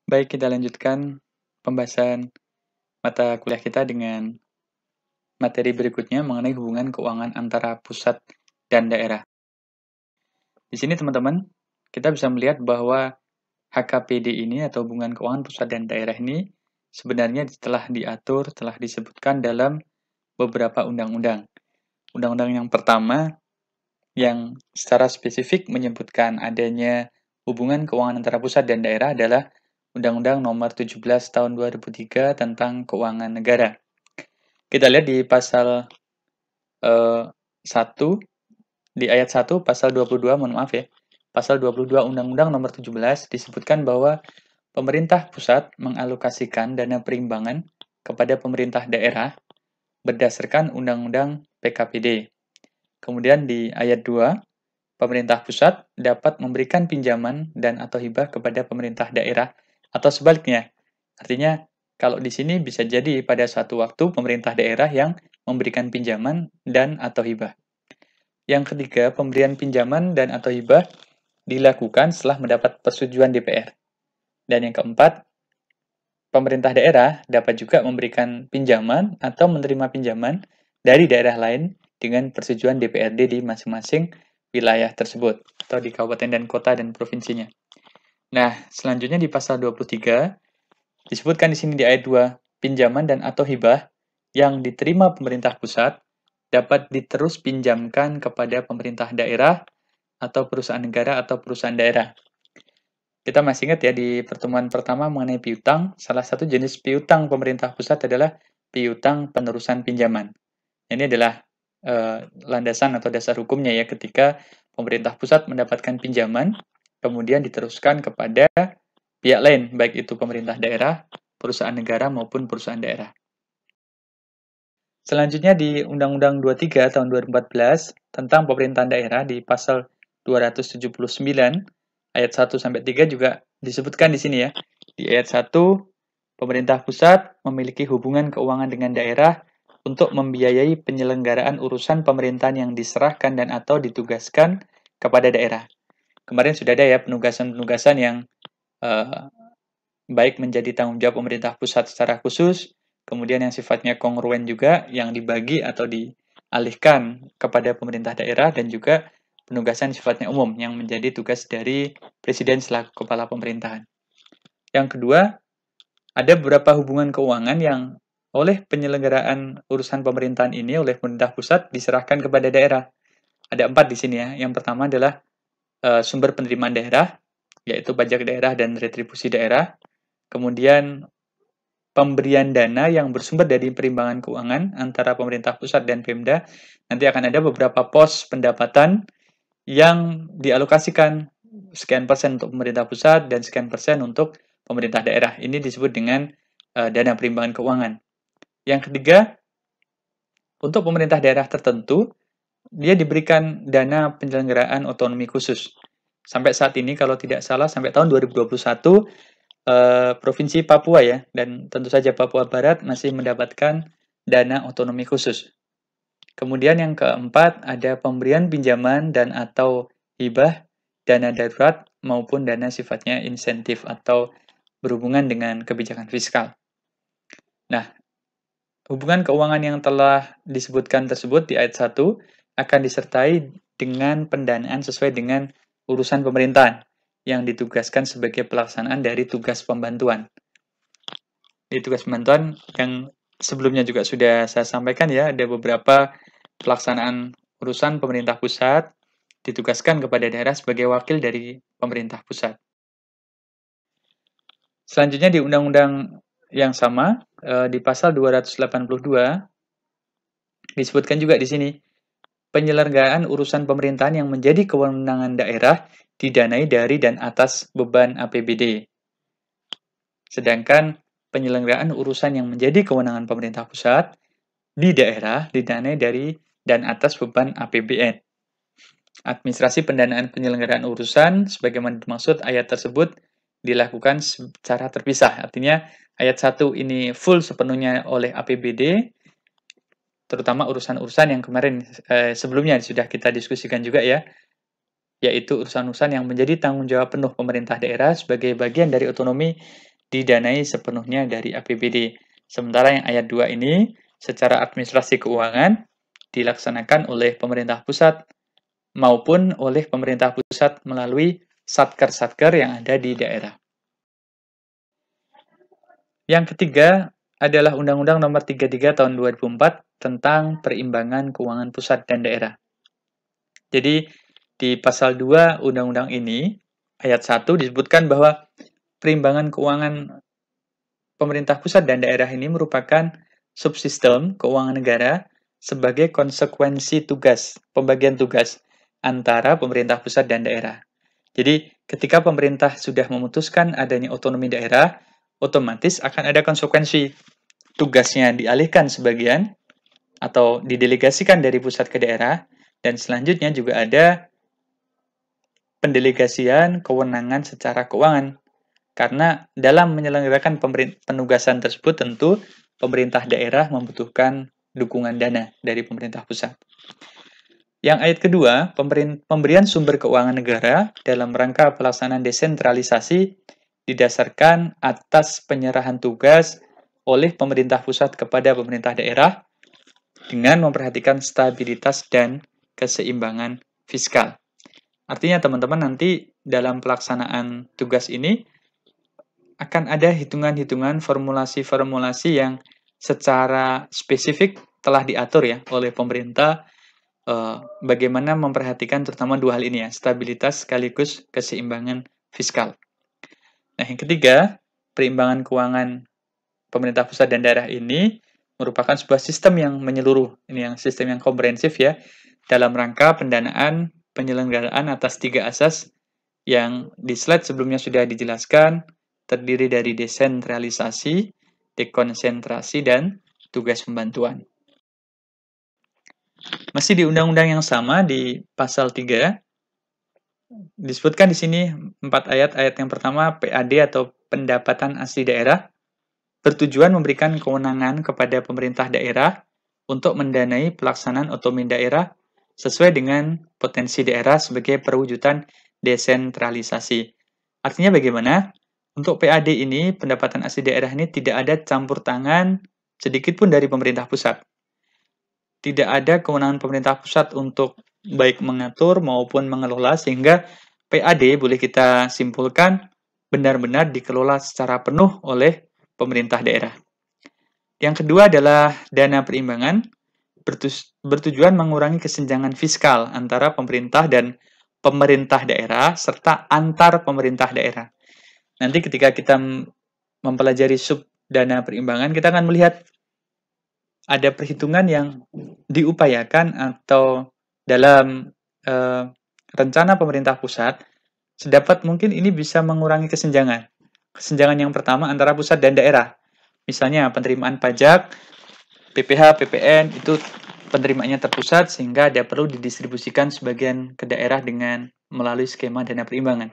Baik, kita lanjutkan pembahasan mata kuliah kita dengan materi berikutnya mengenai hubungan keuangan antara pusat dan daerah. Di sini teman-teman, kita bisa melihat bahwa HKPD ini atau hubungan keuangan pusat dan daerah ini sebenarnya telah diatur, telah disebutkan dalam beberapa undang-undang. Undang-undang yang pertama yang secara spesifik menyebutkan adanya hubungan keuangan antara pusat dan daerah adalah Undang-Undang Nomor 17 Tahun 2003 tentang Keuangan Negara. Kita lihat di pasal 1, di ayat 1, pasal 22, mohon maaf ya, pasal 22 Undang-Undang Nomor 17 disebutkan bahwa pemerintah pusat mengalokasikan dana perimbangan kepada pemerintah daerah berdasarkan Undang-Undang PKPD. Kemudian di ayat 2, pemerintah pusat dapat memberikan pinjaman dan atau hibah kepada pemerintah daerah atau sebaliknya. Artinya, kalau di sini bisa jadi pada suatu waktu pemerintah daerah yang memberikan pinjaman dan atau hibah. Yang ketiga, pemberian pinjaman dan atau hibah dilakukan setelah mendapat persetujuan DPR. Dan yang keempat, pemerintah daerah dapat juga memberikan pinjaman atau menerima pinjaman dari daerah lain dengan persetujuan DPRD di masing-masing wilayah tersebut, atau di kabupaten dan kota dan provinsinya. Nah, selanjutnya di pasal 23, disebutkan di sini di ayat 2, pinjaman dan atau hibah yang diterima pemerintah pusat dapat diterus pinjamkan kepada pemerintah daerah atau perusahaan negara atau perusahaan daerah. Kita masih ingat ya di pertemuan pertama mengenai piutang, salah satu jenis piutang pemerintah pusat adalah piutang penerusan pinjaman. Ini adalah landasan atau dasar hukumnya ya ketika pemerintah pusat mendapatkan pinjaman, kemudian diteruskan kepada pihak lain, baik itu pemerintah daerah, perusahaan negara maupun perusahaan daerah. Selanjutnya di Undang-Undang 23 tahun 2014 tentang pemerintahan daerah di pasal 279 ayat 1 sampai 3 juga disebutkan di sini ya. Di ayat 1, pemerintah pusat memiliki hubungan keuangan dengan daerah untuk membiayai penyelenggaraan urusan pemerintahan yang diserahkan dan atau ditugaskan kepada daerah. Kemarin sudah ada ya penugasan-penugasan yang baik menjadi tanggung jawab pemerintah pusat secara khusus, kemudian yang sifatnya kongruen juga yang dibagi atau dialihkan kepada pemerintah daerah, dan juga penugasan sifatnya umum yang menjadi tugas dari presiden selaku kepala pemerintahan. Yang kedua, ada beberapa hubungan keuangan yang oleh penyelenggaraan urusan pemerintahan ini oleh pemerintah pusat diserahkan kepada daerah. Ada 4 di sini ya. Yang pertama adalah sumber penerimaan daerah, yaitu pajak daerah dan retribusi daerah. Kemudian pemberian dana yang bersumber dari perimbangan keuangan antara pemerintah pusat dan Pemda. Nanti akan ada beberapa pos pendapatan yang dialokasikan sekian persen untuk pemerintah pusat dan sekian persen untuk pemerintah daerah. Ini disebut dengan dana perimbangan keuangan. Yang ketiga, untuk pemerintah daerah tertentu, dia diberikan dana penyelenggaraan otonomi khusus. Sampai saat ini, kalau tidak salah, sampai tahun 2021, Provinsi Papua ya, dan tentu saja Papua Barat masih mendapatkan dana otonomi khusus. Kemudian yang keempat, ada pemberian pinjaman dan atau hibah, dana darurat, maupun dana sifatnya insentif atau berhubungan dengan kebijakan fiskal. Nah, hubungan keuangan yang telah disebutkan tersebut di ayat 1 akan disertai dengan pendanaan sesuai dengan urusan pemerintahan yang ditugaskan sebagai pelaksanaan dari tugas pembantuan. Di tugas pembantuan yang sebelumnya juga sudah saya sampaikan ya, ada beberapa pelaksanaan urusan pemerintah pusat ditugaskan kepada daerah sebagai wakil dari pemerintah pusat. Selanjutnya di undang-undang yang sama, di pasal 282, disebutkan juga di sini, penyelenggaraan urusan pemerintahan yang menjadi kewenangan daerah didanai dari dan atas beban APBD. Sedangkan penyelenggaraan urusan yang menjadi kewenangan pemerintah pusat di daerah didanai dari dan atas beban APBN. Administrasi pendanaan penyelenggaraan urusan sebagaimana dimaksud ayat tersebut dilakukan secara terpisah. Artinya ayat 1 ini full sepenuhnya oleh APBD, terutama urusan-urusan yang kemarin sebelumnya sudah kita diskusikan juga ya, yaitu urusan-urusan yang menjadi tanggung jawab penuh pemerintah daerah sebagai bagian dari otonomi didanai sepenuhnya dari APBD. Sementara yang ayat 2 ini secara administrasi keuangan dilaksanakan oleh pemerintah pusat maupun oleh pemerintah pusat melalui satker-satker yang ada di daerah. Yang ketiga adalah Undang-Undang Nomor 33 Tahun 2004 tentang perimbangan keuangan pusat dan daerah. Jadi, di pasal 2 Undang-Undang ini, ayat 1 disebutkan bahwa perimbangan keuangan pemerintah pusat dan daerah ini merupakan subsistem keuangan negara sebagai konsekuensi tugas, pembagian tugas antara pemerintah pusat dan daerah. Jadi, ketika pemerintah sudah memutuskan adanya otonomi daerah, otomatis akan ada konsekuensi. Tugasnya dialihkan sebagian atau didelegasikan dari pusat ke daerah, dan selanjutnya juga ada pendelegasian kewenangan secara keuangan. Karena dalam menyelenggarakan penugasan tersebut tentu pemerintah daerah membutuhkan dukungan dana dari pemerintah pusat. Yang ayat kedua, pemberian sumber keuangan negara dalam rangka pelaksanaan desentralisasi didasarkan atas penyerahan tugas oleh pemerintah pusat kepada pemerintah daerah dengan memperhatikan stabilitas dan keseimbangan fiskal. Artinya teman-teman nanti dalam pelaksanaan tugas ini akan ada hitungan-hitungan formulasi-formulasi yang secara spesifik telah diatur ya oleh pemerintah bagaimana memperhatikan terutama dua hal ini ya, stabilitas sekaligus keseimbangan fiskal. Nah, yang ketiga, perimbangan keuangan pemerintah pusat dan daerah ini merupakan sebuah sistem yang menyeluruh, ini yang sistem yang komprehensif ya, dalam rangka pendanaan penyelenggaraan atas 3 asas yang di slide sebelumnya sudah dijelaskan, terdiri dari desentralisasi, dekonsentrasi, dan tugas pembantuan. Masih di undang-undang yang sama di pasal 3 disebutkan di sini 4 ayat. Ayat yang pertama PAD atau pendapatan asli daerah bertujuan memberikan kewenangan kepada pemerintah daerah untuk mendanai pelaksanaan otonomi daerah sesuai dengan potensi daerah sebagai perwujudan desentralisasi. Artinya bagaimana? Untuk PAD ini, pendapatan asli daerah ini tidak ada campur tangan sedikit pun dari pemerintah pusat. Tidak ada kewenangan pemerintah pusat untuk baik mengatur maupun mengelola, sehingga PAD boleh kita simpulkan benar-benar dikelola secara penuh oleh pemerintah daerah. Yang kedua adalah dana perimbangan, bertujuan mengurangi kesenjangan fiskal antara pemerintah dan pemerintah daerah, serta antar pemerintah daerah. Nanti ketika kita mempelajari sub dana perimbangan, kita akan melihat ada perhitungan yang diupayakan atau dalam rencana pemerintah pusat, sedapat mungkin ini bisa mengurangi kesenjangan. Kesenjangan yang pertama antara pusat dan daerah. Misalnya penerimaan pajak, PPh, PPN, itu penerimaannya terpusat sehingga ada perlu didistribusikan sebagian ke daerah dengan melalui skema dana perimbangan.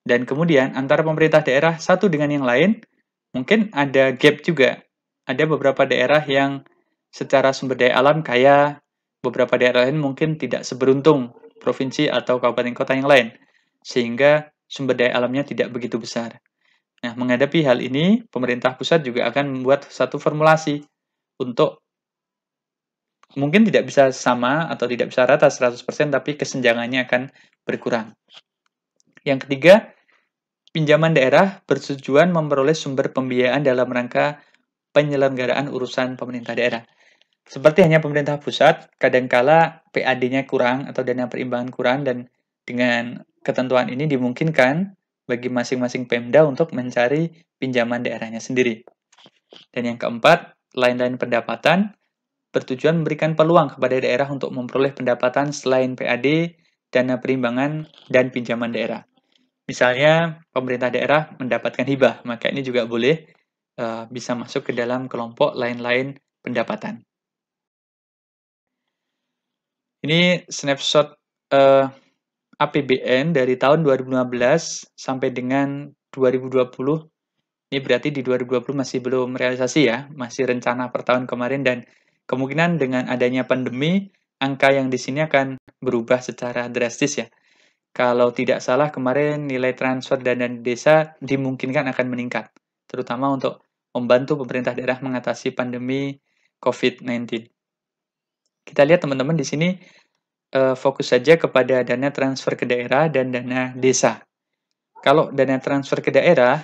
Dan kemudian antara pemerintah daerah satu dengan yang lain, mungkin ada gap juga. Ada beberapa daerah yang secara sumber daya alam kaya, beberapa daerah lain mungkin tidak seberuntung provinsi atau kabupaten kota yang lain, sehingga sumber daya alamnya tidak begitu besar. Nah, menghadapi hal ini, pemerintah pusat juga akan membuat satu formulasi untuk mungkin tidak bisa sama atau tidak bisa rata 100%, tapi kesenjangannya akan berkurang. Yang ketiga, pinjaman daerah bertujuan memperoleh sumber pembiayaan dalam rangka penyelenggaraan urusan pemerintah daerah. Seperti hanya pemerintah pusat, kadangkala PAD-nya kurang atau dana perimbangan kurang, dan dengan ketentuan ini dimungkinkan bagi masing-masing Pemda untuk mencari pinjaman daerahnya sendiri. Dan yang keempat, lain-lain pendapatan bertujuan memberikan peluang kepada daerah untuk memperoleh pendapatan selain PAD, dana perimbangan, dan pinjaman daerah. Misalnya, pemerintah daerah mendapatkan hibah, maka ini juga boleh bisa masuk ke dalam kelompok lain-lain pendapatan. Ini snapshot APBN dari tahun 2015 sampai dengan 2020. Ini berarti di 2020 masih belum realisasi ya, masih rencana per tahun kemarin, dan kemungkinan dengan adanya pandemi, angka yang di sini akan berubah secara drastis ya. Kalau tidak salah kemarin nilai transfer dana desa dimungkinkan akan meningkat. terutama untuk membantu pemerintah daerah mengatasi pandemi COVID-19. Kita lihat teman-teman di sini fokus saja kepada dana transfer ke daerah dan dana desa. Kalau dana transfer ke daerah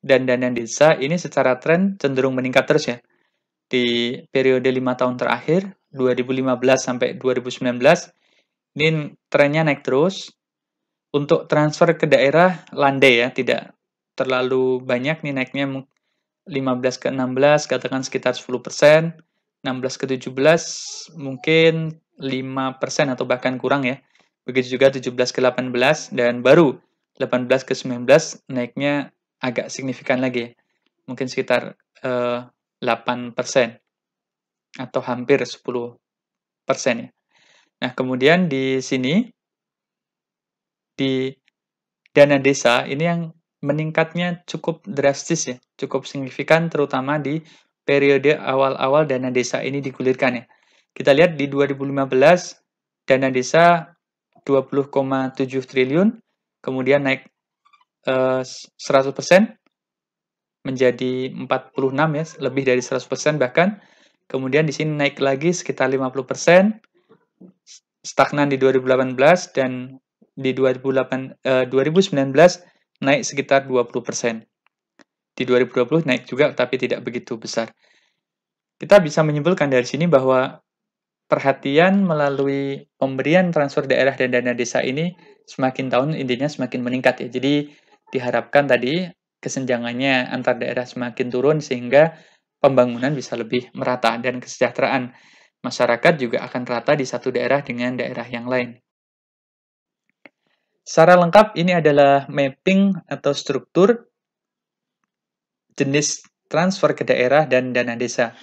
dan dana desa ini secara tren cenderung meningkat terus ya. Di periode 5 tahun terakhir, 2015 sampai 2019, ini trennya naik terus. Untuk transfer ke daerah landai ya, tidak terlalu banyak nih naiknya 15 ke 16, katakan sekitar 10%, 16 ke 17 mungkin 5% atau bahkan kurang ya. Begitu juga 17 ke 18 dan baru 18 ke 19 naiknya agak signifikan lagi ya. Mungkin sekitar 8% atau hampir 10% ya. Nah, kemudian di sini di dana desa ini yang meningkatnya cukup drastis ya, cukup signifikan terutama di periode awal-awal dana desa ini digulirkan ya. Kita lihat di 2015 dana desa 20,7 triliun, kemudian naik 100% menjadi 46 ya, lebih dari 100% bahkan. Kemudian di sini naik lagi sekitar 50%, stagnan di 2018 dan di 2019 naik sekitar 20%. Di 2020 naik juga tapi tidak begitu besar. Kita bisa menyimpulkan dari sini bahwa perhatian melalui pemberian transfer daerah dan dana desa ini semakin tahun intinya semakin meningkat ya. Jadi diharapkan tadi kesenjangannya antar daerah semakin turun sehingga pembangunan bisa lebih merata dan kesejahteraan masyarakat juga akan rata di satu daerah dengan daerah yang lain. Secara lengkap ini adalah mapping atau struktur jenis transfer ke daerah dan dana desa.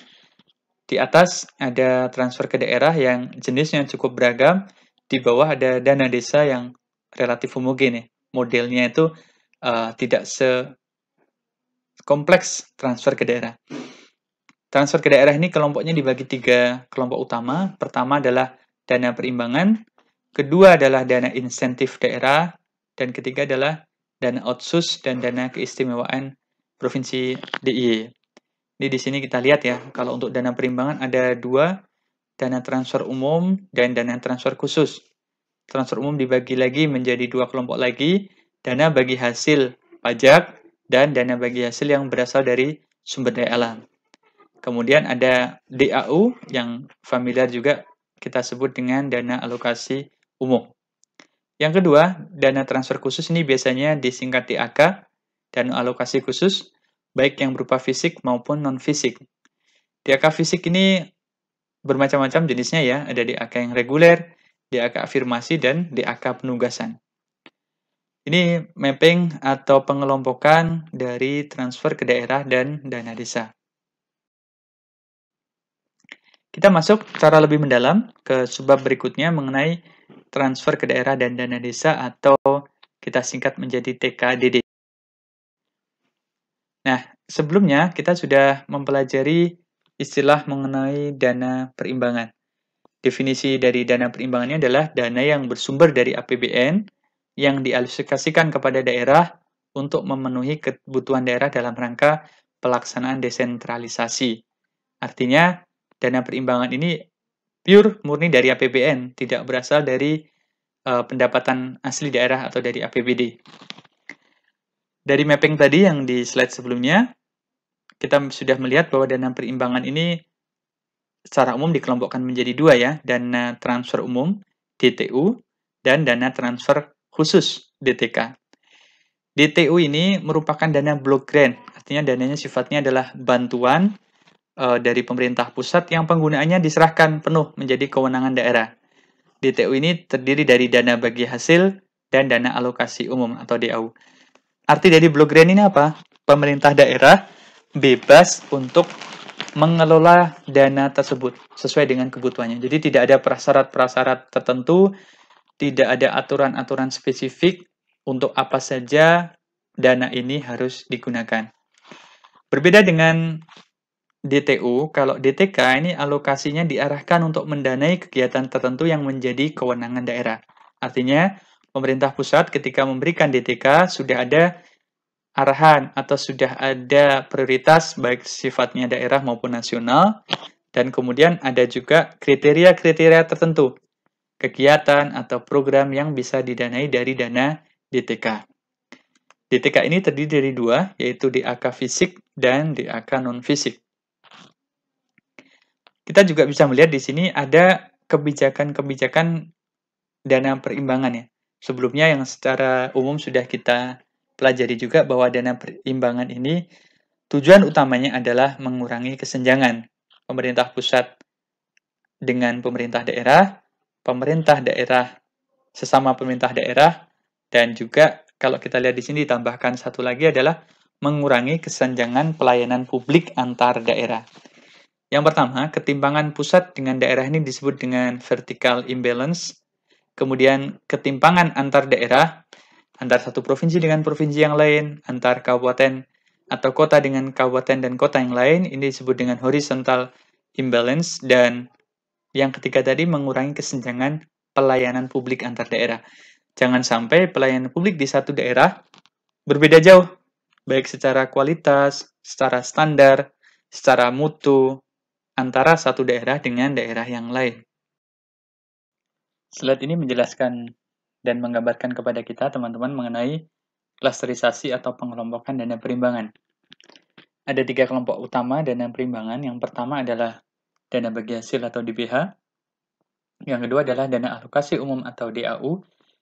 Di atas ada transfer ke daerah yang jenisnya cukup beragam, di bawah ada dana desa yang relatif homogen ya. Modelnya itu tidak sekompleks transfer ke daerah. Transfer ke daerah ini kelompoknya dibagi 3 kelompok utama. Pertama adalah dana perimbangan, kedua adalah dana insentif daerah, dan ketiga adalah dana otsus dan dana keistimewaan Provinsi DIY. Ini di sini kita lihat ya, kalau untuk dana perimbangan ada 2, dana transfer umum dan dana transfer khusus. Transfer umum dibagi lagi menjadi 2 kelompok lagi, dana bagi hasil pajak dan dana bagi hasil yang berasal dari sumber daya alam. Kemudian ada DAU yang familiar juga kita sebut dengan dana alokasi umum. Yang kedua, dana transfer khusus ini biasanya disingkat DAK, dana alokasi khusus, baik yang berupa fisik maupun non-fisik. DAK fisik ini bermacam-macam jenisnya ya, ada DAK yang reguler, DAK afirmasi, dan DAK penugasan. Ini mapping atau pengelompokan dari transfer ke daerah dan dana desa. Kita masuk secara lebih mendalam ke subbab berikutnya mengenai transfer ke daerah dan dana desa atau kita singkat menjadi TKDD. Nah, sebelumnya kita sudah mempelajari istilah mengenai dana perimbangan. Definisi dari dana perimbangannya adalah dana yang bersumber dari APBN yang dialokasikan kepada daerah untuk memenuhi kebutuhan daerah dalam rangka pelaksanaan desentralisasi. Artinya, dana perimbangan ini pure murni dari APBN, tidak berasal dari pendapatan asli daerah atau dari APBD. Dari mapping tadi yang di slide sebelumnya, kita sudah melihat bahwa dana perimbangan ini secara umum dikelompokkan menjadi 2 ya, dana transfer umum DTU dan dana transfer khusus DTK. DTU ini merupakan dana block grant, artinya dananya sifatnya adalah bantuan dari pemerintah pusat yang penggunaannya diserahkan penuh menjadi kewenangan daerah. DTU ini terdiri dari dana bagi hasil dan dana alokasi umum atau DAU. Arti dari block grant ini apa? Pemerintah daerah bebas untuk mengelola dana tersebut sesuai dengan kebutuhannya. Jadi tidak ada prasyarat-prasyarat tertentu, tidak ada aturan-aturan spesifik untuk apa saja dana ini harus digunakan. Berbeda dengan DTU, kalau DTK ini alokasinya diarahkan untuk mendanai kegiatan tertentu yang menjadi kewenangan daerah. Artinya, pemerintah pusat ketika memberikan DTK sudah ada arahan atau sudah ada prioritas baik sifatnya daerah maupun nasional, dan kemudian ada juga kriteria-kriteria tertentu, kegiatan atau program yang bisa didanai dari dana DTK. DTK ini terdiri dari dua, yaitu DAK fisik dan DAK non-fisik. Kita juga bisa melihat di sini ada kebijakan-kebijakan dana perimbangan ya. Sebelumnya yang secara umum sudah kita pelajari juga bahwa dana perimbangan ini tujuan utamanya adalah mengurangi kesenjangan pemerintah pusat dengan pemerintah daerah sesama pemerintah daerah, dan juga kalau kita lihat di sini ditambahkan satu lagi adalah mengurangi kesenjangan pelayanan publik antar daerah. Yang pertama, ketimpangan pusat dengan daerah ini disebut dengan vertical imbalance. Kemudian ketimpangan antar daerah, antar satu provinsi dengan provinsi yang lain, antar kabupaten atau kota dengan kabupaten dan kota yang lain, ini disebut dengan horizontal imbalance. Dan yang ketiga tadi, mengurangi kesenjangan pelayanan publik antar daerah. Jangan sampai pelayanan publik di satu daerah berbeda jauh, baik secara kualitas, secara standar, secara mutu, antara satu daerah dengan daerah yang lain. Slide ini menjelaskan dan menggambarkan kepada kita, teman-teman, mengenai klasterisasi atau pengelompokan dana perimbangan. Ada 3 kelompok utama dana perimbangan. Yang pertama adalah dana bagi hasil atau DBH. Yang kedua adalah dana alokasi umum atau DAU.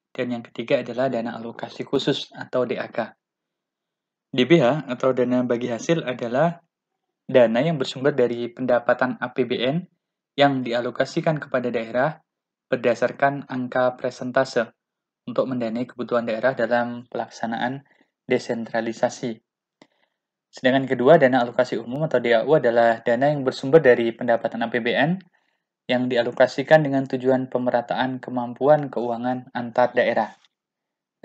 Dan yang ketiga adalah dana alokasi khusus atau DAK. DBH atau dana bagi hasil adalah dana yang bersumber dari pendapatan APBN yang dialokasikan kepada daerah berdasarkan angka presentase untuk mendanai kebutuhan daerah dalam pelaksanaan desentralisasi. Sedangkan kedua, dana alokasi umum atau DAU adalah dana yang bersumber dari pendapatan APBN yang dialokasikan dengan tujuan pemerataan kemampuan keuangan antar daerah.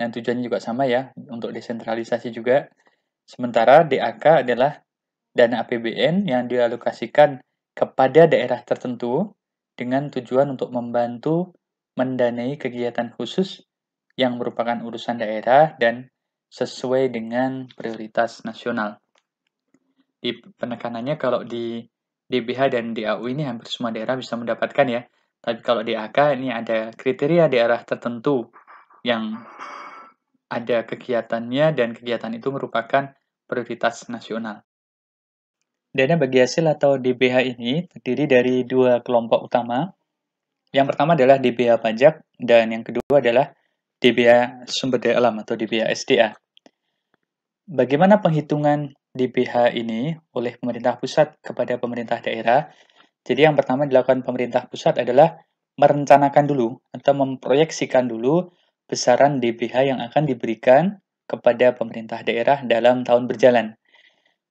Dan tujuannya juga sama ya, untuk desentralisasi juga. Sementara DAK adalah dana APBN yang dialokasikan kepada daerah tertentu dengan tujuan untuk membantu mendanai kegiatan khusus yang merupakan urusan daerah dan sesuai dengan prioritas nasional. Di penekanannya kalau di DBH dan DAU ini hampir semua daerah bisa mendapatkan ya. Tapi kalau DAK ini ada kriteria daerah tertentu yang ada kegiatannya dan kegiatan itu merupakan prioritas nasional. Dana bagi hasil atau DBH ini terdiri dari 2 kelompok utama. Yang pertama adalah DBH pajak dan yang kedua adalah DBH sumber daya alam atau DBH SDA. Bagaimana penghitungan DBH ini oleh pemerintah pusat kepada pemerintah daerah? Jadi yang pertama dilakukan pemerintah pusat adalah merencanakan dulu atau memproyeksikan dulu besaran DBH yang akan diberikan kepada pemerintah daerah dalam tahun berjalan.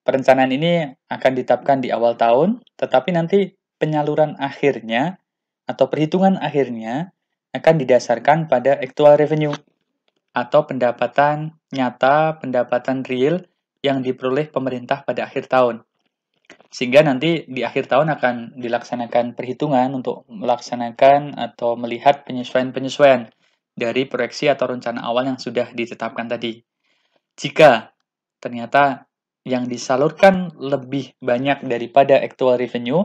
Perencanaan ini akan ditetapkan di awal tahun, tetapi nanti penyaluran akhirnya atau perhitungan akhirnya akan didasarkan pada actual revenue atau pendapatan nyata, pendapatan real yang diperoleh pemerintah pada akhir tahun. Sehingga nanti di akhir tahun akan dilaksanakan perhitungan untuk melaksanakan atau melihat penyesuaian-penyesuaian dari proyeksi atau rencana awal yang sudah ditetapkan tadi. Jika ternyata yang disalurkan lebih banyak daripada actual revenue,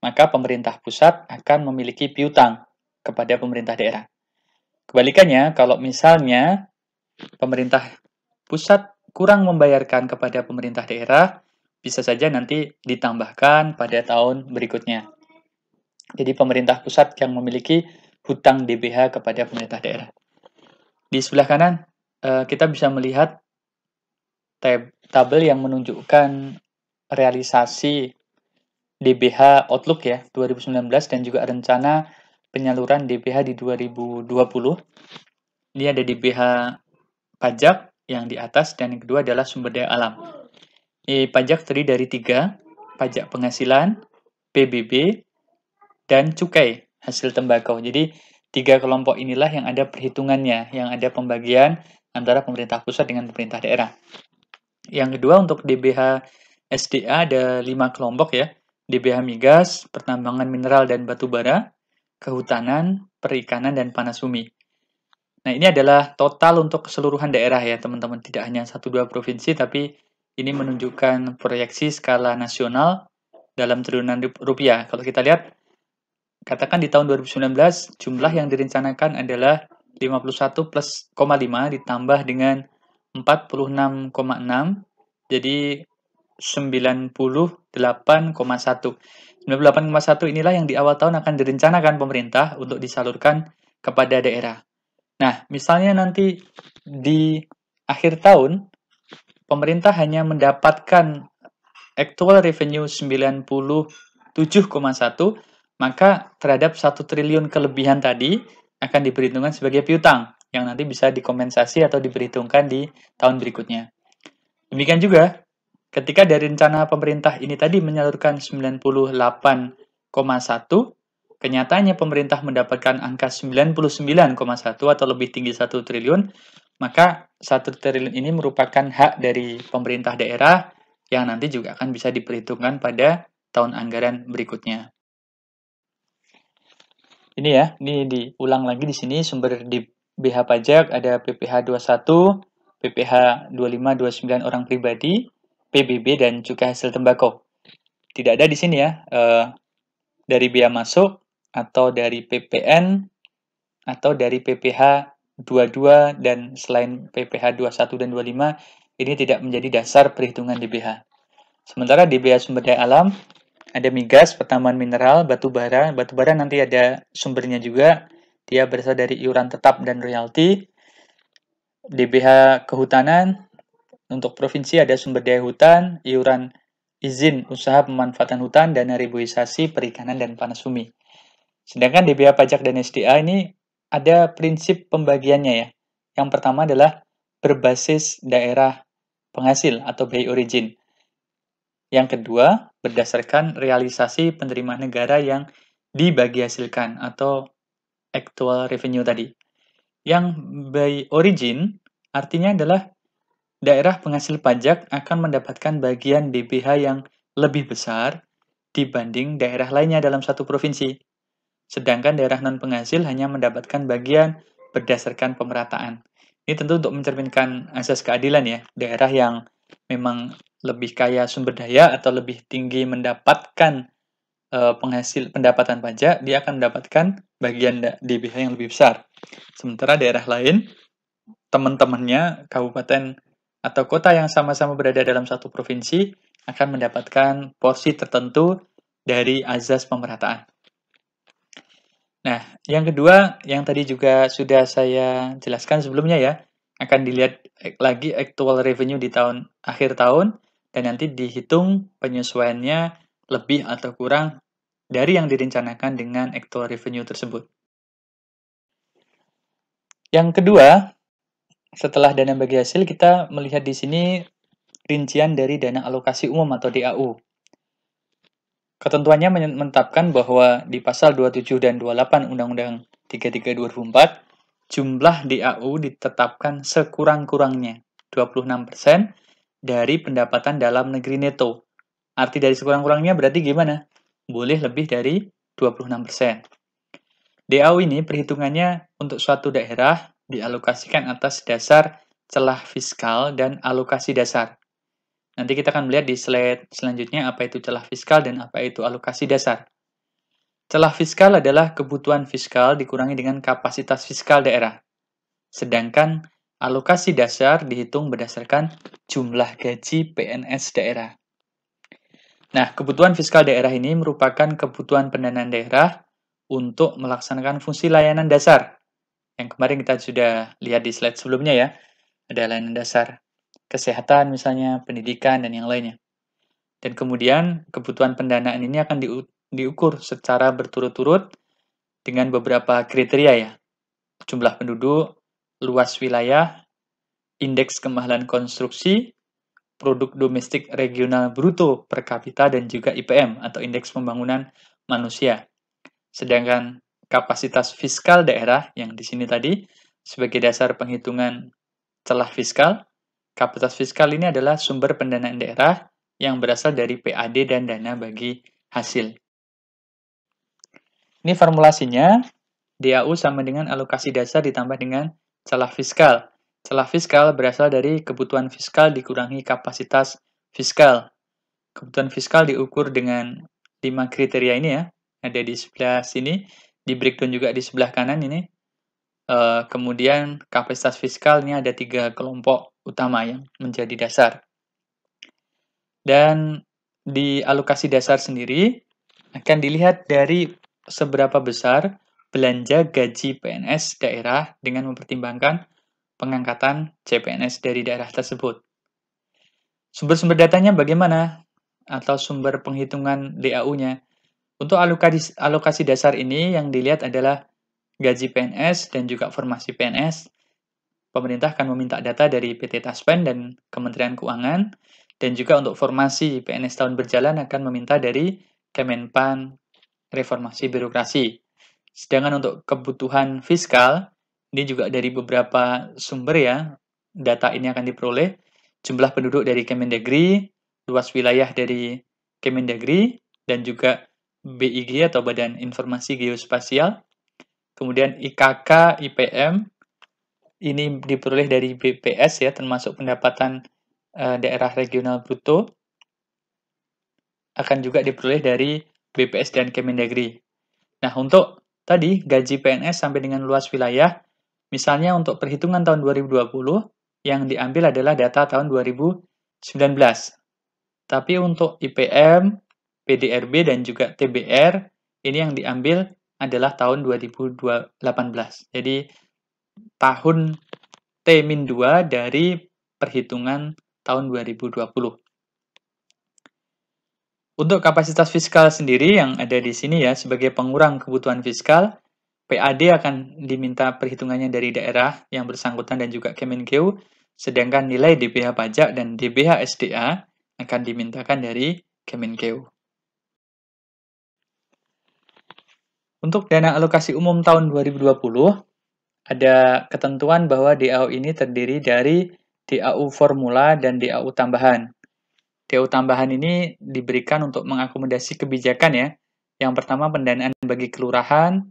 maka pemerintah pusat akan memiliki piutang kepada pemerintah daerah. Kebalikannya, kalau misalnya pemerintah pusat kurang membayarkan kepada pemerintah daerah, bisa saja nanti ditambahkan pada tahun berikutnya. Jadi pemerintah pusat yang memiliki hutang DBH kepada pemerintah daerah. Di sebelah kanan, kita bisa melihat tabel yang menunjukkan realisasi DBH Outlook ya 2019 dan juga rencana penyaluran DBH di 2020. Ini ada DBH pajak yang di atas dan yang kedua adalah sumber daya alam. Pajak terdiri dari 3, pajak penghasilan, PBB, dan cukai hasil tembakau. Jadi 3 kelompok inilah yang ada perhitungannya, yang ada pembagian antara pemerintah pusat dengan pemerintah daerah. Yang kedua untuk DBH SDA ada 5 kelompok ya. DBH migas, pertambangan mineral dan batu bara, kehutanan, perikanan, dan panas bumi. Nah, ini adalah total untuk keseluruhan daerah ya, teman-teman. Tidak hanya 1-2 provinsi, tapi ini menunjukkan proyeksi skala nasional dalam triliunan rupiah. Kalau kita lihat, katakan di tahun 2019, jumlah yang direncanakan adalah 51,5 ditambah dengan 46,6, jadi 98,1. 98,1 inilah yang di awal tahun akan direncanakan pemerintah untuk disalurkan kepada daerah. Nah, misalnya nanti di akhir tahun, pemerintah hanya mendapatkan actual revenue 97,1, maka terhadap 1 triliun kelebihan tadi akan diperhitungkan sebagai piutang, yang nanti bisa dikompensasi atau diperhitungkan di tahun berikutnya. Demikian juga, ketika dari rencana pemerintah ini tadi menyalurkan 98,1, kenyataannya pemerintah mendapatkan angka 99,1 atau lebih tinggi 1 triliun, maka 1 triliun ini merupakan hak dari pemerintah daerah yang nanti juga akan bisa diperhitungkan pada tahun anggaran berikutnya. Ini ya, ini diulang lagi di sini sumber di BH pajak ada PPh 21, PPh 25 29 orang pribadi, PBB dan cukai hasil tembakau. Tidak ada di sini ya dari biaya masuk atau dari PPN atau dari PPh 22 dan selain PPh 21 dan 25 ini tidak menjadi dasar perhitungan DBH. Sementara DBH sumber daya alam ada migas, pertambangan mineral, batu bara. Batu bara nanti ada sumbernya juga. Dia berasal dari iuran tetap dan royalti. DBH kehutanan, untuk provinsi ada sumber daya hutan, iuran izin usaha pemanfaatan hutan, dana reboisasi, perikanan, dan panas bumi. Sedangkan DBH pajak dan SDA ini ada prinsip pembagiannya ya. Yang pertama adalah berbasis daerah penghasil atau by origin. Yang kedua, berdasarkan realisasi penerimaan negara yang dibagi hasilkan atau actual revenue tadi. Yang by origin artinya adalah daerah penghasil pajak akan mendapatkan bagian DBH yang lebih besar dibanding daerah lainnya dalam satu provinsi. Sedangkan daerah non-penghasil hanya mendapatkan bagian berdasarkan pemerataan. Ini tentu untuk mencerminkan asas keadilan ya. Daerah yang memang lebih kaya sumber daya atau lebih tinggi mendapatkan penghasil pendapatan pajak, dia akan mendapatkan bagian DBH yang lebih besar. Sementara daerah lain, teman-temannya, kabupaten atau kota yang sama-sama berada dalam satu provinsi, akan mendapatkan porsi tertentu dari azas pemerataan. Nah, yang kedua, yang tadi juga sudah saya jelaskan sebelumnya ya, akan dilihat lagi actual revenue di akhir tahun, dan nanti dihitung penyesuaiannya lebih atau kurang dari yang direncanakan dengan actual revenue tersebut. Yang kedua, setelah dana bagi hasil, kita melihat di sini rincian dari dana alokasi umum atau DAU. Ketentuannya menetapkan bahwa di pasal 27 dan 28 Undang-Undang 33 2004, jumlah DAU ditetapkan sekurang-kurangnya 26% dari pendapatan dalam negeri neto. Arti dari sekurang-kurangnya berarti gimana? Boleh lebih dari 26%. DAU ini perhitungannya untuk suatu daerah dialokasikan atas dasar celah fiskal dan alokasi dasar. Nanti kita akan melihat di slide selanjutnya apa itu celah fiskal dan apa itu alokasi dasar. Celah fiskal adalah kebutuhan fiskal dikurangi dengan kapasitas fiskal daerah. Sedangkan alokasi dasar dihitung berdasarkan jumlah gaji PNS daerah. Nah, kebutuhan fiskal daerah ini merupakan kebutuhan pendanaan daerah untuk melaksanakan fungsi layanan dasar. Yang kemarin kita sudah lihat di slide sebelumnya ya. Ada layanan dasar kesehatan misalnya, pendidikan, dan yang lainnya. Dan kemudian kebutuhan pendanaan ini akan diukur secara berturut-turut dengan beberapa kriteria ya. Jumlah penduduk, luas wilayah, indeks kemahalan konstruksi, produk domestik regional bruto per kapita, dan juga IPM atau indeks pembangunan manusia. Sedangkan kapasitas fiskal daerah yang di sini tadi sebagai dasar penghitungan celah fiskal, kapasitas fiskal ini adalah sumber pendanaan daerah yang berasal dari PAD dan dana bagi hasil. Ini formulasinya, DAU sama dengan alokasi dasar ditambah dengan celah fiskal. Celah fiskal berasal dari kebutuhan fiskal dikurangi kapasitas fiskal. Kebutuhan fiskal diukur dengan 5 kriteria ini ya. Ada di sebelah sini, di breakdown juga di sebelah kanan ini. Kemudian kapasitas fiskal ini ada 3 kelompok utama yang menjadi dasar. Dan di alokasi dasar sendiri akan dilihat dari seberapa besar belanja gaji PNS daerah dengan mempertimbangkan pengangkatan CPNS dari daerah tersebut. Sumber-sumber datanya bagaimana? Atau sumber penghitungan DAU-nya. Untuk alokasi dasar ini yang dilihat adalah gaji PNS dan juga formasi PNS. Pemerintah akan meminta data dari PT Taspen dan Kementerian Keuangan, dan juga untuk formasi PNS tahun berjalan akan meminta dari Kemenpan Reformasi Birokrasi. Sedangkan untuk kebutuhan fiskal, ini juga dari beberapa sumber ya, data ini akan diperoleh, jumlah penduduk dari Kemendagri, luas wilayah dari Kemendagri, dan juga BIG atau Badan Informasi Geospasial, kemudian IKK, IPM, ini diperoleh dari BPS ya, termasuk pendapatan daerah regional bruto, akan juga diperoleh dari BPS dan Kemendagri. Nah, untuk tadi gaji PNS sampai dengan luas wilayah, misalnya untuk perhitungan tahun 2020, yang diambil adalah data tahun 2019. Tapi untuk IPM, PDRB, dan juga TBR, ini yang diambil adalah tahun 2018. Jadi, tahun T-2 dari perhitungan tahun 2020. Untuk kapasitas fiskal sendiri yang ada di sini ya, sebagai pengurang kebutuhan fiskal, PAD akan diminta perhitungannya dari daerah yang bersangkutan dan juga Kemenkeu, sedangkan nilai DBH pajak dan DBH SDA akan dimintakan dari Kemenkeu. Untuk dana alokasi umum tahun 2020, ada ketentuan bahwa DAU ini terdiri dari DAU formula dan DAU tambahan. DAU tambahan ini diberikan untuk mengakomodasi kebijakan ya. Yang pertama pendanaan bagi kelurahan,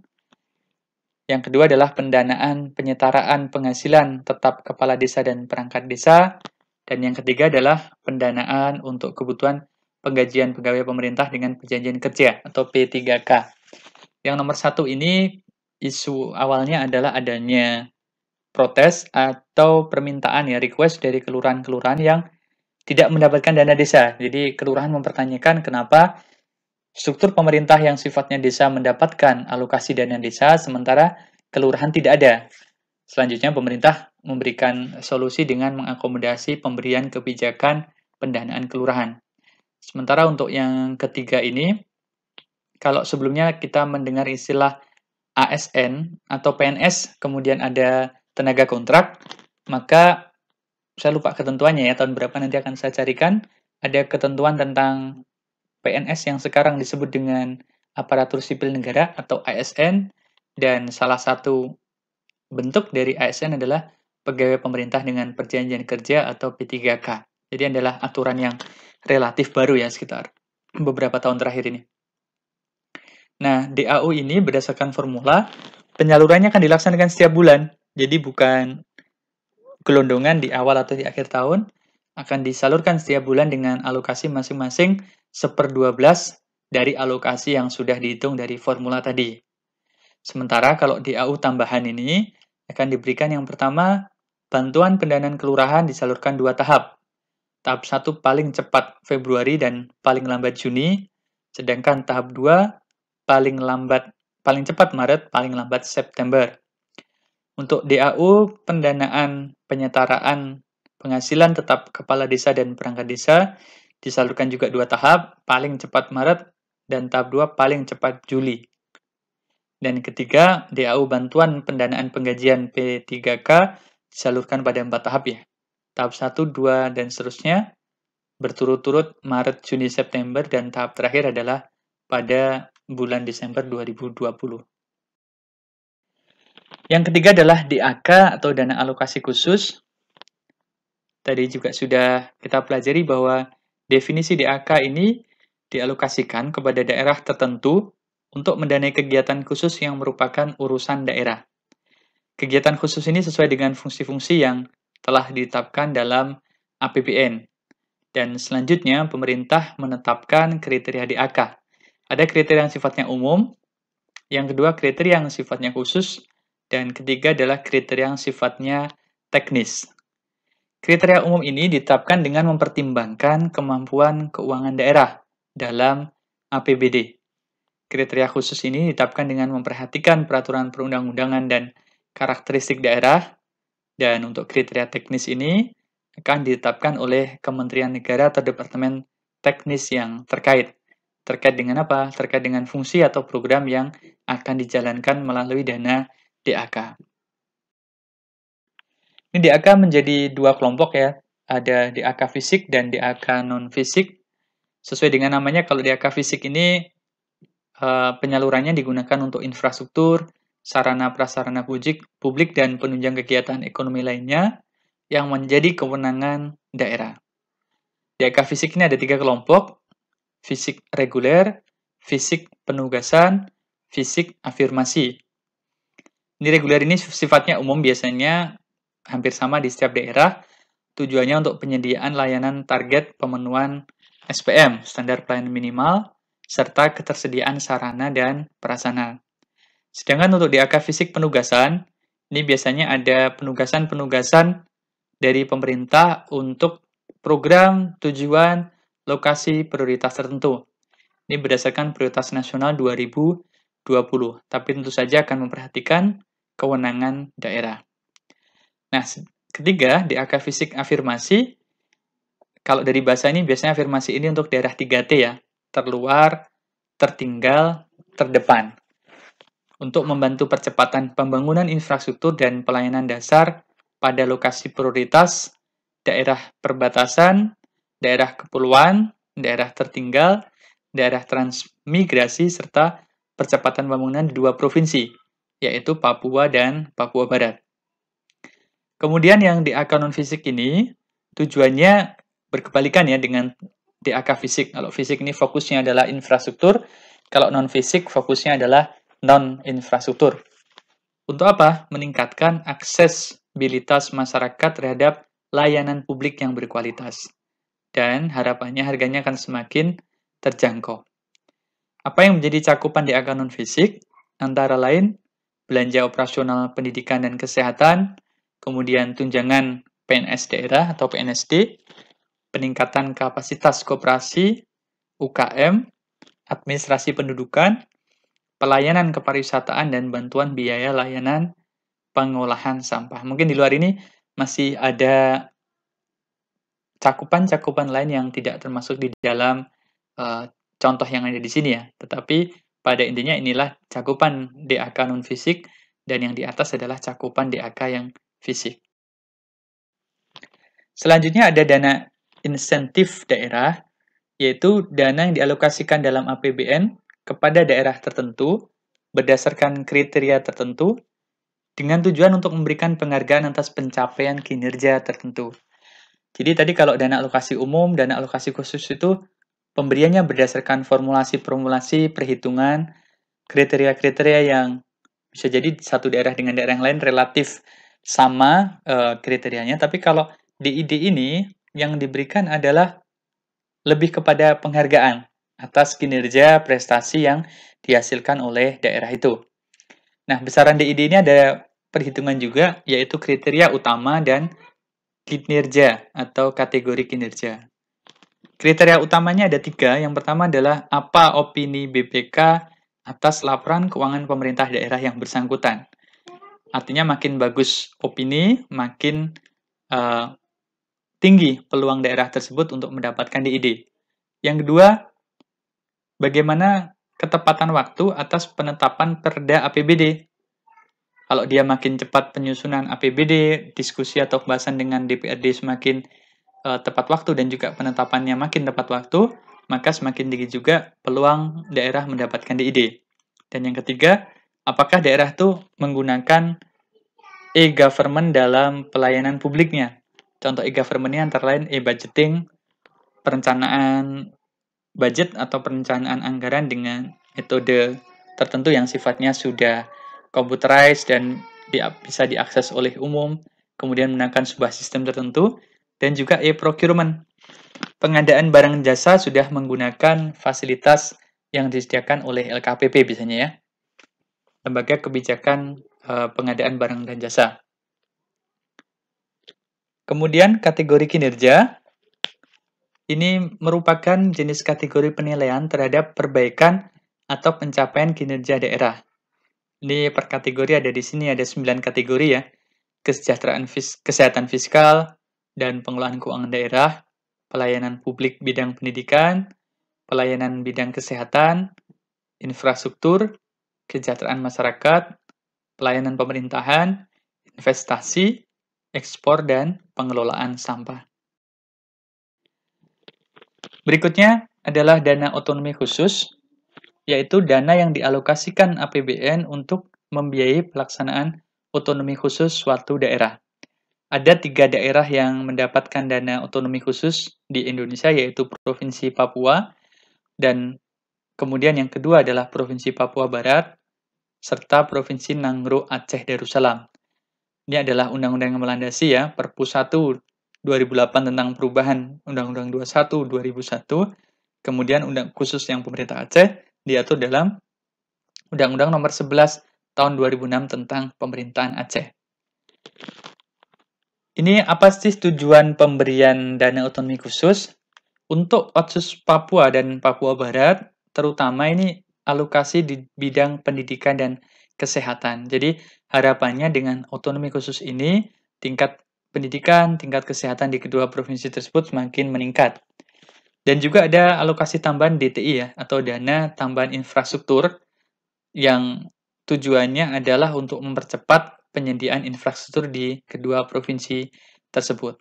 yang kedua adalah pendanaan penyetaraan penghasilan tetap kepala desa dan perangkat desa, dan yang ketiga adalah pendanaan untuk kebutuhan penggajian pegawai pemerintah dengan perjanjian kerja atau P3K. Yang nomor 1 ini isu awalnya adalah adanya protes atau permintaan ya, request dari kelurahan-kelurahan yang tidak mendapatkan dana desa. Jadi kelurahan mempertanyakan kenapa struktur pemerintah yang sifatnya desa mendapatkan alokasi dana desa, sementara kelurahan tidak ada. Selanjutnya pemerintah memberikan solusi dengan mengakomodasi pemberian kebijakan pendanaan kelurahan. Sementara untuk yang ketiga ini, kalau sebelumnya kita mendengar istilah ASN atau PNS, kemudian ada tenaga kontrak, maka saya lupa ketentuannya ya, tahun berapa nanti akan saya carikan. Ada ketentuan tentang PNS yang sekarang disebut dengan aparatur sipil negara atau ASN, dan salah satu bentuk dari ASN adalah pegawai pemerintah dengan perjanjian kerja atau P3K. Jadi adalah aturan yang relatif baru ya, sekitar beberapa tahun terakhir ini. Nah, DAU ini berdasarkan formula, penyalurannya akan dilaksanakan setiap bulan. Jadi bukan gelondongan di awal atau di akhir tahun, akan disalurkan setiap bulan dengan alokasi masing-masing 1/12 dari alokasi yang sudah dihitung dari formula tadi. Sementara kalau DAU tambahan ini akan diberikan yang pertama, bantuan pendanaan kelurahan disalurkan 2 tahap. Tahap 1 paling cepat Februari dan paling lambat Juni, sedangkan tahap 2 paling cepat Maret, paling lambat September. Untuk DAU, pendanaan penyetaraan penghasilan tetap kepala desa dan perangkat desa disalurkan juga 2 tahap, paling cepat Maret dan tahap 2 paling cepat Juli. Dan ketiga, DAU bantuan pendanaan penggajian P3K disalurkan pada 4 tahap ya. Tahap 1, 2, dan seterusnya berturut-turut Maret, Juni, September, dan tahap terakhir adalah pada bulan Desember 2020. Yang ketiga adalah DAK atau dana alokasi khusus. Tadi juga sudah kita pelajari bahwa definisi DAK ini dialokasikan kepada daerah tertentu untuk mendanai kegiatan khusus yang merupakan urusan daerah. Kegiatan khusus ini sesuai dengan fungsi-fungsi yang telah ditetapkan dalam APBN. Dan selanjutnya, pemerintah menetapkan kriteria DAK. Ada kriteria yang sifatnya umum, yang kedua kriteria yang sifatnya khusus, dan ketiga adalah kriteria yang sifatnya teknis. Kriteria umum ini ditetapkan dengan mempertimbangkan kemampuan keuangan daerah dalam APBD. Kriteria khusus ini ditetapkan dengan memperhatikan peraturan perundang-undangan dan karakteristik daerah, dan untuk kriteria teknis ini akan ditetapkan oleh Kementerian Negara atau Departemen Teknis yang terkait. Terkait dengan apa? Terkait dengan fungsi atau program yang akan dijalankan melalui dana DAK. Ini DAK menjadi dua kelompok ya, ada DAK fisik dan DAK non-fisik. Sesuai dengan namanya, kalau DAK fisik ini penyalurannya digunakan untuk infrastruktur, sarana prasarana publik, dan penunjang kegiatan ekonomi lainnya yang menjadi kewenangan daerah. DAK fisik ini ada 3 kelompok, fisik reguler, fisik penugasan, fisik afirmasi. Ini reguler ini sifatnya umum, biasanya hampir sama di setiap daerah, tujuannya untuk penyediaan layanan target pemenuhan SPM, standar pelayanan minimal, serta ketersediaan sarana dan prasarana. Sedangkan untuk DAK fisik penugasan, ini biasanya ada penugasan-penugasan dari pemerintah untuk program, tujuan, lokasi, prioritas tertentu. Ini berdasarkan prioritas nasional 2020, tapi tentu saja akan memperhatikan kewenangan daerah. Nah, ketiga, DAK fisik afirmasi, kalau dari bahasa ini biasanya afirmasi ini untuk daerah 3T ya, terluar, tertinggal, terdepan. Untuk membantu percepatan pembangunan infrastruktur dan pelayanan dasar pada lokasi prioritas, daerah perbatasan, daerah kepulauan, daerah tertinggal, daerah transmigrasi, serta percepatan pembangunan di 2 provinsi, yaitu Papua dan Papua Barat. Kemudian yang DAK non-fisik ini, tujuannya berkebalikan ya dengan DAK fisik. Kalau fisik ini fokusnya adalah infrastruktur, kalau non-fisik fokusnya adalah non-infrastruktur. Untuk apa? Meningkatkan aksesibilitas masyarakat terhadap layanan publik yang berkualitas. Dan harapannya harganya akan semakin terjangkau. Apa yang menjadi cakupan DAK non-fisik? Antara lain, belanja operasional pendidikan dan kesehatan, kemudian tunjangan PNS daerah atau PNSD, peningkatan kapasitas koperasi, UKM, administrasi pendudukan, pelayanan kepariwisataan, dan bantuan biaya layanan pengolahan sampah. Mungkin di luar ini masih ada cakupan-cakupan lain yang tidak termasuk di dalam contoh yang ada di sini ya. Tetapi pada intinya inilah cakupan DAK non-fisik, dan yang di atas adalah cakupan DAK yang fisik. Selanjutnya ada dana insentif daerah, yaitu dana yang dialokasikan dalam APBN kepada daerah tertentu berdasarkan kriteria tertentu dengan tujuan untuk memberikan penghargaan atas pencapaian kinerja tertentu. Jadi tadi kalau dana alokasi umum, dana alokasi khusus itu pemberiannya berdasarkan formulasi-formulasi perhitungan kriteria-kriteria yang bisa jadi satu daerah dengan daerah yang lain relatif sama kriterianya, tapi kalau DID ini yang diberikan adalah lebih kepada penghargaan atas kinerja prestasi yang dihasilkan oleh daerah itu. Nah, besaran DID ini ada perhitungan juga, yaitu kriteria utama dan kinerja atau kategori kinerja. Kriteria utamanya ada 3. Yang pertama adalah apa opini BPK atas laporan keuangan pemerintah daerah yang bersangkutan. Artinya makin bagus opini, makin tinggi peluang daerah tersebut untuk mendapatkan DID. Yang kedua, bagaimana ketepatan waktu atas penetapan perda APBD. Kalau dia makin cepat penyusunan APBD, diskusi atau pembahasan dengan DPRD semakin tepat waktu dan juga penetapannya makin tepat waktu, maka semakin tinggi juga peluang daerah mendapatkan DID. Dan yang ketiga, apakah daerah itu menggunakan e-government dalam pelayanan publiknya. Contoh e-government-nya antara lain e-budgeting, perencanaan budget atau perencanaan anggaran dengan metode tertentu yang sifatnya sudah computerized dan bisa diakses oleh umum, kemudian menggunakan sebuah sistem tertentu, dan juga e-procurement. Pengadaan barang jasa sudah menggunakan fasilitas yang disediakan oleh LKPP biasanya ya, Lembaga Kebijakan Pengadaan Barang dan Jasa. Kemudian kategori kinerja, ini merupakan jenis kategori penilaian terhadap perbaikan atau pencapaian kinerja daerah. Ini per kategori ada di sini, ada 9 kategori ya. Kesehatan fiskal dan pengelolaan keuangan daerah, pelayanan publik bidang pendidikan, pelayanan bidang kesehatan, infrastruktur, kesejahteraan masyarakat, pelayanan pemerintahan, investasi, ekspor, dan pengelolaan sampah. Berikutnya adalah dana otonomi khusus, yaitu dana yang dialokasikan APBN untuk membiayai pelaksanaan otonomi khusus suatu daerah. Ada 3 daerah yang mendapatkan dana otonomi khusus di Indonesia, yaitu Provinsi Papua, dan kemudian yang kedua adalah Provinsi Papua Barat, serta Provinsi Nangro Aceh Darussalam. Ini adalah undang-undang yang melandasi ya, Perpu 1 2008 tentang perubahan Undang-Undang 21 2001, kemudian khusus yang pemerintah Aceh diatur dalam Undang-Undang Nomor 11 tahun 2006 tentang pemerintahan Aceh. Ini apa sih tujuan pemberian dana otonomi khusus? Untuk Otsus Papua dan Papua Barat, terutama ini alokasi di bidang pendidikan dan kesehatan. Jadi harapannya dengan otonomi khusus ini, tingkat pendidikan, tingkat kesehatan di kedua provinsi tersebut semakin meningkat. Dan juga ada alokasi tambahan DTI ya, atau dana tambahan infrastruktur, yang tujuannya adalah untuk mempercepat penyediaan infrastruktur di kedua provinsi tersebut.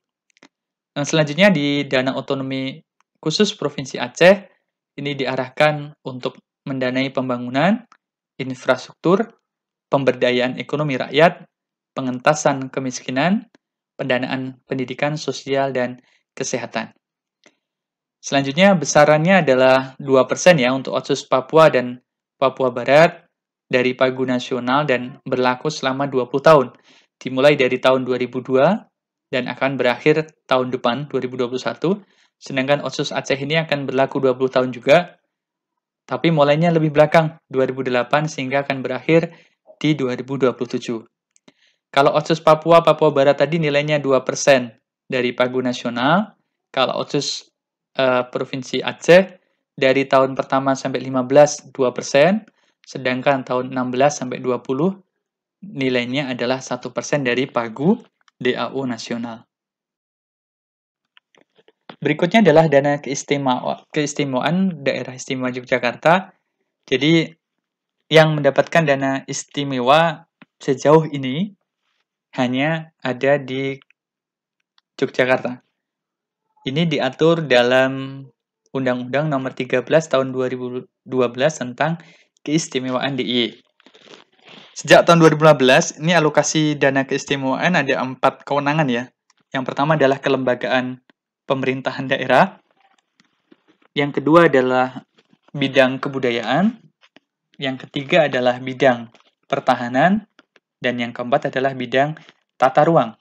Nah, selanjutnya di dana otonomi khusus Provinsi Aceh, ini diarahkan untuk mendanai pembangunan, infrastruktur, pemberdayaan ekonomi rakyat, pengentasan kemiskinan, pendanaan pendidikan, sosial, dan kesehatan. Selanjutnya, besarannya adalah 2% ya untuk Otsus Papua dan Papua Barat dari Pagu Nasional dan berlaku selama 20 tahun, dimulai dari tahun 2002 dan akan berakhir tahun depan, 2021, sedangkan Otsus Aceh ini akan berlaku 20 tahun juga, tapi mulainya lebih belakang, 2008 sehingga akan berakhir di 2027. Kalau Otsus Papua Barat tadi nilainya 2% dari Pagu Nasional, kalau Otsus Provinsi Aceh dari tahun pertama sampai 15 2%, sedangkan tahun 16 sampai 20 nilainya adalah 1% dari Pagu DAU nasional. Berikutnya adalah dana keistimewaan Daerah Istimewa Yogyakarta. Jadi yang mendapatkan dana istimewa sejauh ini hanya ada di Yogyakarta. Ini diatur dalam Undang-Undang Nomor 13 Tahun 2012 tentang Keistimewaan DIY. Sejak tahun 2015, ini alokasi dana keistimewaan ada 4 kewenangan ya. Yang pertama adalah kelembagaan pemerintahan daerah. Yang kedua adalah bidang kebudayaan. Yang ketiga adalah bidang pertahanan. Dan yang keempat adalah bidang tata ruang.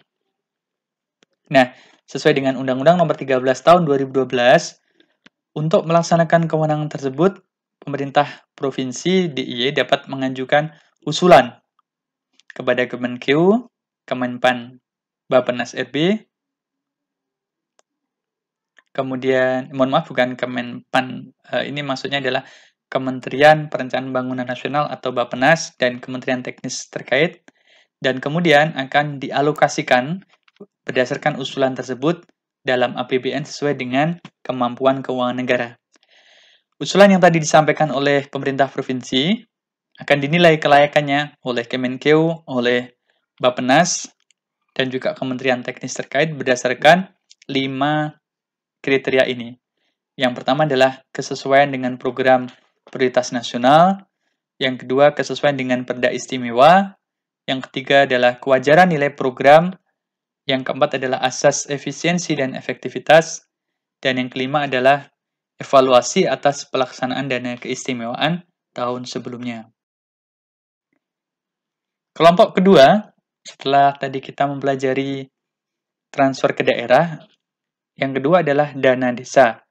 Nah, sesuai dengan Undang-Undang Nomor 13 Tahun 2012, untuk melaksanakan kewenangan tersebut, pemerintah provinsi DIY dapat mengajukan usulan kepada Kemenkeu, Kemenpan, Bappenas RB, kemudian, mohon maaf bukan Kemenpan, ini maksudnya adalah Kementerian Perencanaan Pembangunan Nasional atau Bappenas dan Kementerian Teknis terkait, dan kemudian akan dialokasikan berdasarkan usulan tersebut dalam APBN sesuai dengan kemampuan keuangan negara. Usulan yang tadi disampaikan oleh pemerintah provinsi akan dinilai kelayakannya oleh Kemenkeu, oleh Bappenas, dan juga Kementerian Teknis terkait berdasarkan 5 kriteria ini. Yang pertama adalah kesesuaian dengan program prioritas nasional, yang kedua kesesuaian dengan perda istimewa, yang ketiga adalah kewajaran nilai program, yang keempat adalah asas efisiensi dan efektivitas, dan yang kelima adalah evaluasi atas pelaksanaan dana keistimewaan tahun sebelumnya. Kelompok kedua Setelah tadi kita mempelajari transfer ke daerah, yang kedua adalah dana desa.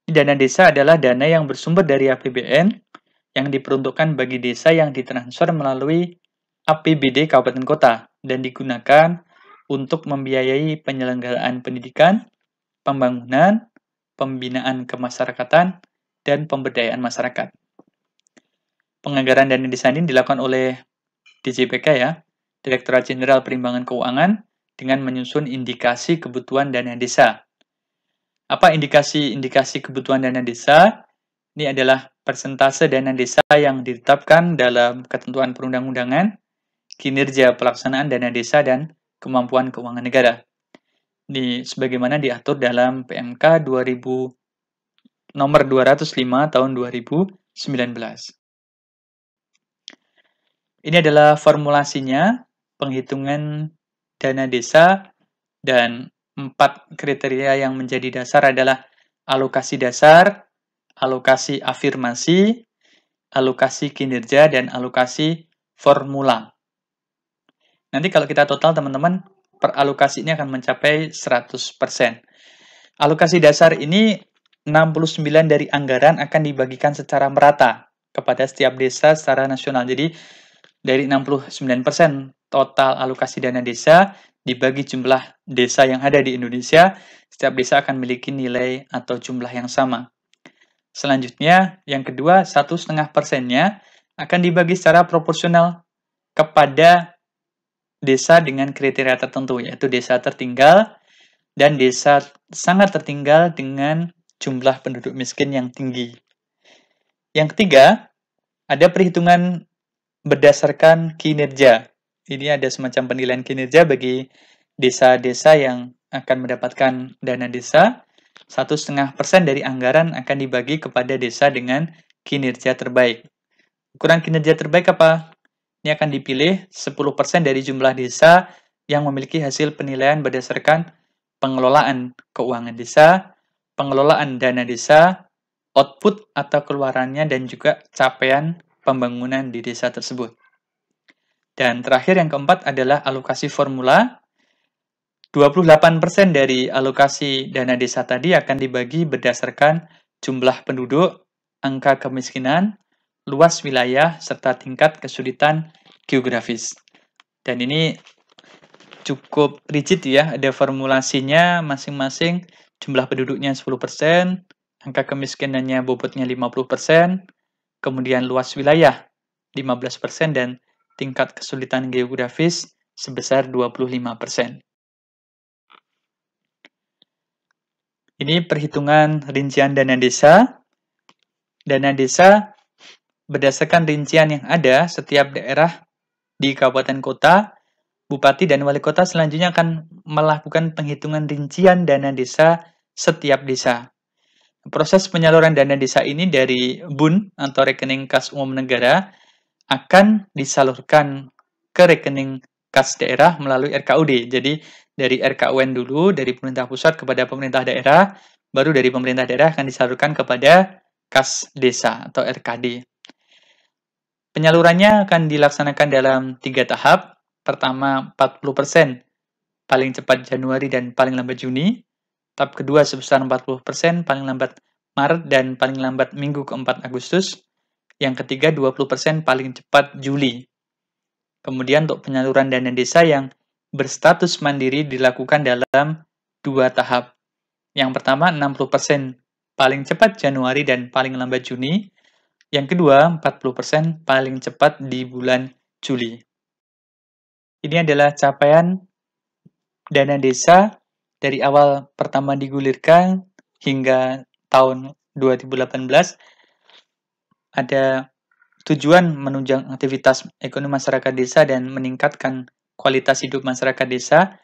Dana desa adalah dana yang bersumber dari APBN yang diperuntukkan bagi desa yang ditransfer melalui APBD Kabupaten Kota dan digunakan untuk membiayai penyelenggaraan pendidikan, pembangunan, pembinaan kemasyarakatan, dan pemberdayaan masyarakat. Penganggaran dana desa ini dilakukan oleh DJPK ya, Direktorat Jenderal Perimbangan Keuangan, dengan menyusun indikasi kebutuhan dana desa. Apa indikasi kebutuhan dana desa? Ini adalah persentase dana desa yang ditetapkan dalam ketentuan perundang-undangan, kinerja pelaksanaan dana desa, dan kemampuan keuangan negara. Ini sebagaimana diatur dalam PMK 2000 nomor 205 tahun 2019. Ini adalah formulasinya, penghitungan dana desa, dan 4 kriteria yang menjadi dasar adalah alokasi dasar, alokasi afirmasi, alokasi kinerja, dan alokasi formula. Nanti kalau kita total, teman-teman, per alokasi ini akan mencapai 100%. Alokasi dasar ini 69 dari anggaran akan dibagikan secara merata kepada setiap desa secara nasional. Jadi, dari 69% total alokasi dana desa dibagi jumlah desa yang ada di Indonesia, setiap desa akan memiliki nilai atau jumlah yang sama. Selanjutnya, yang kedua, 1,5%-nya akan dibagi secara proporsional kepada desa dengan kriteria tertentu, yaitu desa tertinggal dan desa sangat tertinggal dengan jumlah penduduk miskin yang tinggi. Yang ketiga, ada perhitungan berdasarkan kinerja. Ini ada semacam penilaian kinerja bagi desa-desa yang akan mendapatkan dana desa. 1,5% dari anggaran akan dibagi kepada desa dengan kinerja terbaik. Ukuran kinerja terbaik apa? Ini akan dipilih 10% dari jumlah desa yang memiliki hasil penilaian berdasarkan pengelolaan keuangan desa, pengelolaan dana desa, output atau keluarannya, dan juga capaian pembangunan di desa tersebut. Dan terakhir yang keempat adalah alokasi formula. 28% dari alokasi dana desa tadi akan dibagi berdasarkan jumlah penduduk, angka kemiskinan, luas wilayah, serta tingkat kesulitan geografis. Dan ini cukup rigid ya, ada formulasinya masing-masing, jumlah penduduknya 10%, angka kemiskinannya bobotnya 50%, kemudian luas wilayah 15%, dan tingkat kesulitan geografis sebesar 25%. Ini perhitungan rincian dana desa. Dana desa berdasarkan rincian yang ada, setiap daerah di kabupaten kota, bupati dan wali kota selanjutnya akan melakukan penghitungan rincian dana desa setiap desa. Proses penyaluran dana desa ini dari BUN atau rekening kas umum negara akan disalurkan ke rekening kas daerah melalui RKUD. Jadi dari RKUN dulu, dari pemerintah pusat kepada pemerintah daerah, baru dari pemerintah daerah akan disalurkan kepada kas desa atau RKD. Penyalurannya akan dilaksanakan dalam 3 tahap. Pertama 40%, paling cepat Januari dan paling lambat Juni. Tahap kedua sebesar 40%, paling lambat Maret dan paling lambat minggu keempat Agustus. Yang ketiga 20%, paling cepat Juli. Kemudian untuk penyaluran dana desa yang berstatus mandiri dilakukan dalam 2 tahap. Yang pertama 60%, paling cepat Januari dan paling lambat Juni. Yang kedua 40%, paling cepat di bulan Juli. Ini adalah capaian dana desa dari awal pertama digulirkan hingga tahun 2018. Ada tujuan menunjang aktivitas ekonomi masyarakat desa dan meningkatkan kualitas hidup masyarakat desa.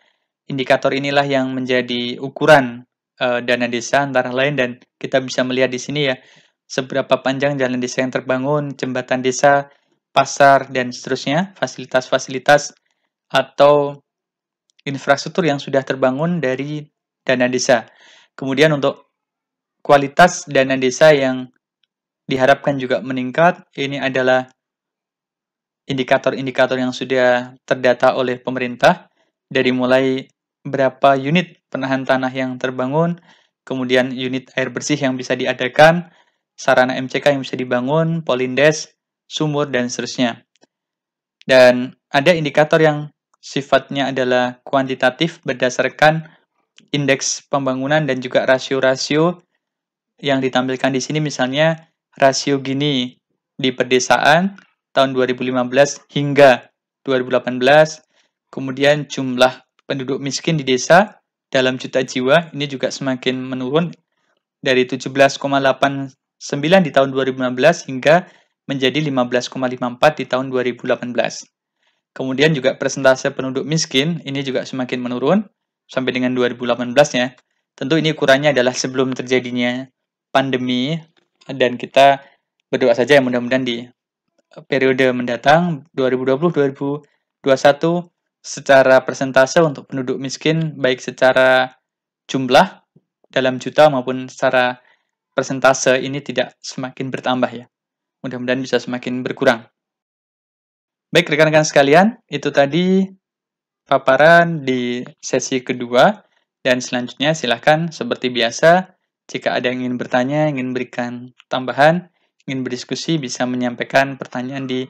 Indikator inilah yang menjadi ukuran dana desa antara lain, dan kita bisa melihat di sini ya, seberapa panjang jalan desa yang terbangun, jembatan desa, pasar, dan seterusnya, fasilitas-fasilitas atau infrastruktur yang sudah terbangun dari dana desa. Kemudian untuk kualitas dana desa yang diharapkan juga meningkat, ini adalah indikator-indikator yang sudah terdata oleh pemerintah, dari mulai berapa unit penahan tanah yang terbangun, kemudian unit air bersih yang bisa diadakan, sarana MCK yang bisa dibangun, polindes, sumur, dan seterusnya. Dan ada indikator yang sifatnya adalah kuantitatif berdasarkan indeks pembangunan dan juga rasio-rasio yang ditampilkan di sini, misalnya rasio Gini di pedesaan tahun 2015 hingga 2018, kemudian jumlah penduduk miskin di desa dalam juta jiwa ini juga semakin menurun dari 17,89 di tahun 2015 hingga menjadi 15,54 di tahun 2018. Kemudian juga persentase penduduk miskin ini juga semakin menurun sampai dengan 2018-nya. Tentu ini ukurannya adalah sebelum terjadinya pandemi, dan kita berdoa saja yang mudah-mudahan di periode mendatang 2020-2021 secara persentase untuk penduduk miskin baik secara jumlah dalam juta maupun secara persentase ini tidak semakin bertambah ya. Mudah-mudahan bisa semakin berkurang. Baik rekan-rekan sekalian, itu tadi paparan di sesi kedua, dan selanjutnya silahkan seperti biasa, jika ada yang ingin bertanya, ingin berikan tambahan, ingin berdiskusi, bisa menyampaikan pertanyaan di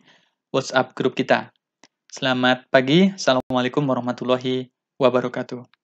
WhatsApp grup kita. Selamat pagi, Assalamualaikum warahmatullahi wabarakatuh.